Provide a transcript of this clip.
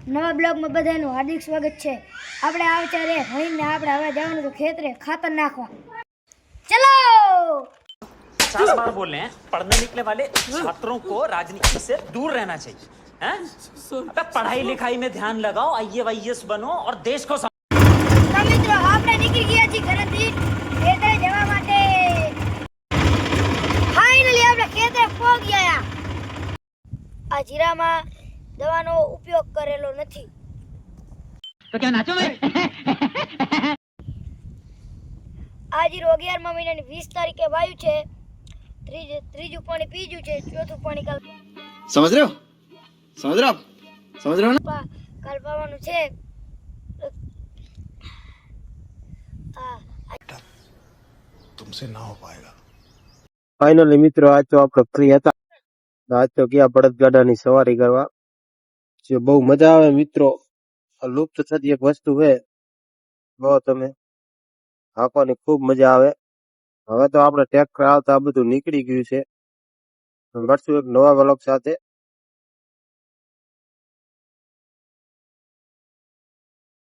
નવા બ્લોગમાં બધાનું હાર્દિક સ્વાગત છે। આપણે આ વિચારે ભણીને આપણે હવે જવાનું તો ખેતરે ખાતર નાખવા। ચલો 50 बार बोल रहे हैं पढ़ने निकले वाले छात्रों को राजनीति से दूर रहना चाहिए हैं? अबे पढ़ाई लिखाई में ध्यान लगाओ, आईएएस बनो और देश को તો મિત્રો આપણે નીકળી ગયા છીએ ઘરેથી ખેતરે જવા માટે। ફાઇનલી આપણે ખેતરે પહોંચી ગયા। આ જીરામાં દવાનો ઉપયોગ કરેલો નથી। तो क्या नाचो मैं? આ જીરો 11મા મહિનાની 20 તારીખે વાયુ છે। ત્રીજું પાણી પીજું છે, ચોથું પાણી કાલ समझ रहे हो ना કાલ પાવાનું છે। तुमसे ना हो पाएगा। ફાઇનલી મિત્રો આજ તો આપણે ફ્રી હતા, આજ તો ગયા બળદગાડાની સવારી કરવા, જે બહુ મજા આવે મિત્રો। આ લુપ્ત થતી એક વસ્તુ છે, બહુ તમે હાંકવાની ખૂબ મજા આવે। હવે તો આપણે ટ્રેક્ટર આવતા આ બધું નીકળી ગયું છે। મળશું એક નવા વ્લોગ સાથે।